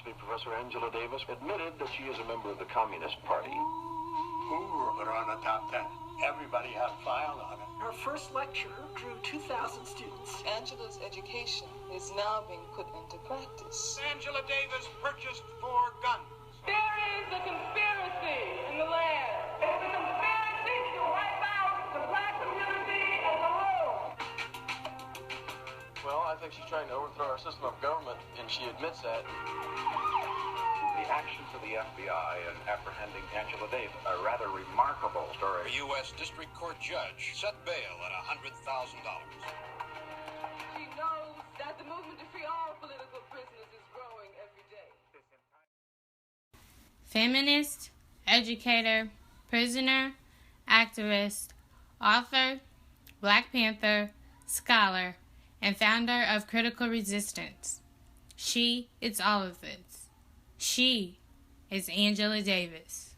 University, Professor Angela Davis, admitted that she is a member of the Communist Party. Ooh, but on the top 10. Everybody had a file on it. Her first lecture drew 2,000 students. Angela's education is now being put into practice. Angela Davis purchased 4 guns. There is a conspiracy in the land. It's a conspiracy to wipe out the black community as a whole. Well, I think she's trying to overthrow our system of government, and she admits that. The actions of the FBI in apprehending Angela Davis, a rather remarkable story. A U.S. District Court judge set bail at $100,000. She knows that the movement to free all political prisoners is growing every day. Feminist, educator, prisoner, activist, author, Black Panther, scholar, and founder of Critical Resistance. She is all of this. She is Angela Davis.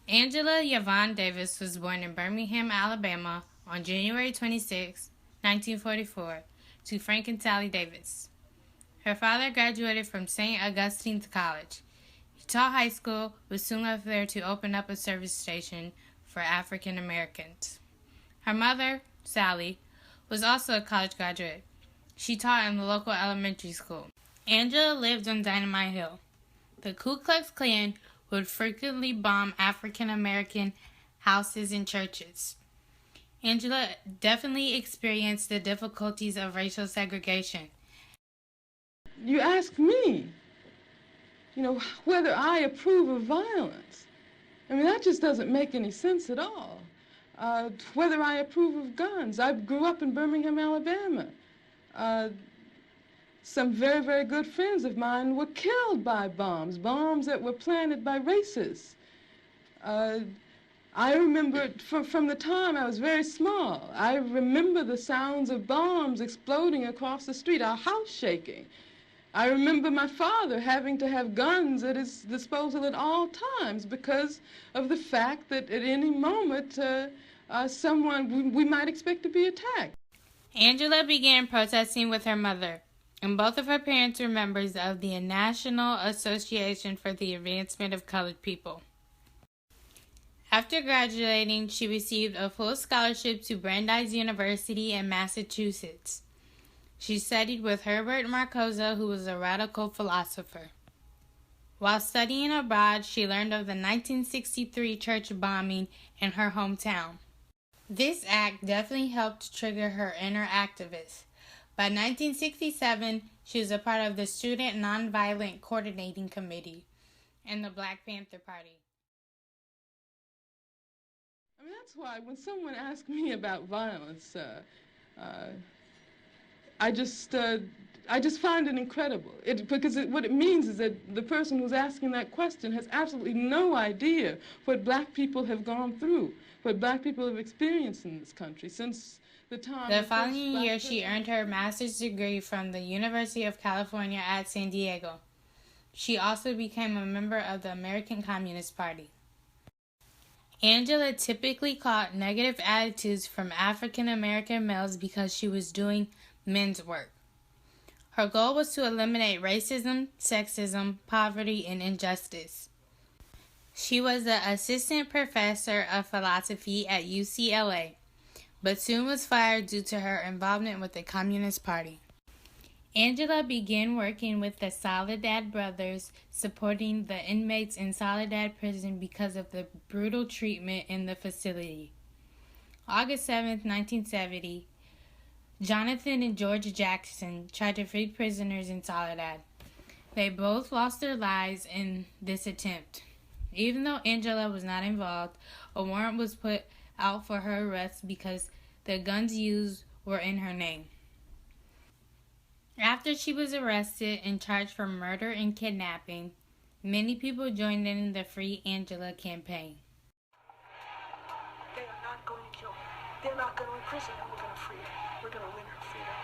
Angela Yvonne Davis was born in Birmingham, Alabama on January 26, 1944, to Frank and Sally Davis. Her father graduated from St. Augustine's College. He taught high school, but soon left there to open up a service station for African Americans. Her mother, Sally, was also a college graduate. She taught in the local elementary school. Angela lived on Dynamite Hill. The Ku Klux Klan would frequently bomb African American houses and churches. Angela definitely experienced the difficulties of racial segregation. You ask me, whether I approve of violence. I mean, that just doesn't make any sense at all. Whether I approve of guns. I grew up in Birmingham, Alabama. Some very, very good friends of mine were killed by bombs that were planted by racists. I remember from the time I was very small, I remember the sounds of bombs exploding across the street, our house shaking. I remember my father having to have guns at his disposal at all times because of the fact that at any moment we might expect to be attacked. Angela began protesting with her mother, and both of her parents were members of the National Association for the Advancement of Colored People. After graduating, she received a full scholarship to Brandeis University in Massachusetts. She studied with Herbert Marcuse, who was a radical philosopher. While studying abroad, she learned of the 1963 church bombing in her hometown. This act definitely helped trigger her inner activist. By 1967, she was a part of the Student Nonviolent Coordinating Committee in the Black Panther Party. I mean, that's why when someone asks me about violence, I just find it incredible. What it means is that the person who's asking that question has absolutely no idea what black people have gone through, what black people have experienced in this country since the following year, she earned her master's degree from the University of California at San Diego. She also became a member of the American Communist Party. Angela typically caught negative attitudes from African American males because she was doing men's work. Her goal was to eliminate racism, sexism, poverty, and injustice. She was the assistant professor of philosophy at UCLA, but soon was fired due to her involvement with the Communist Party. Angela began working with the Soledad Brothers, supporting the inmates in Soledad Prison because of the brutal treatment in the facility. August 7, 1970, Jonathan and George Jackson tried to free prisoners in Soledad. They both lost their lives in this attempt. Even though Angela was not involved, a warrant was put out for her arrest because the guns used were in her name. After she was arrested and charged for murder and kidnapping, many people joined in the Free Angela campaign. They are not going to kill her. They're not going to imprison her. We're going to free her. We're going to win her freedom.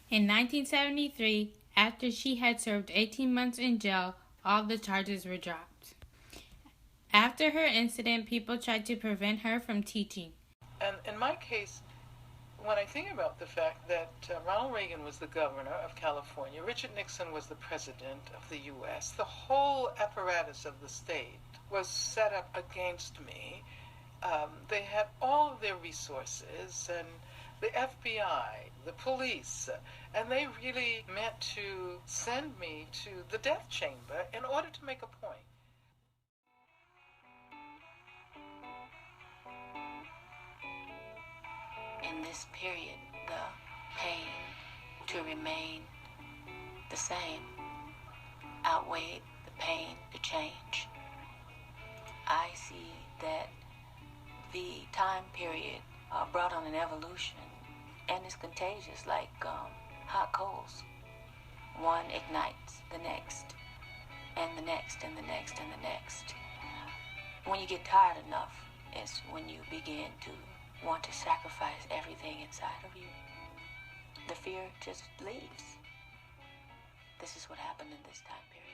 In 1973, after she had served 18 months in jail, all the charges were dropped. After her incident, people tried to prevent her from teaching. And in my case, when I think about the fact that Ronald Reagan was the governor of California, Richard Nixon was the president of the U.S., the whole apparatus of the state was set up against me. They had all of their resources, and the FBI, the police, and they really meant to send me to the death chamber in order to make a point. In this period, the pain to remain the same outweighed the pain to change. I see that the time period brought on an evolution, and it's contagious like hot coals. One ignites the next, and the next, and the next, and the next. When you get tired enough, it's when you begin to want to sacrifice everything inside of you. The fear just leaves. This is what happened in this time period.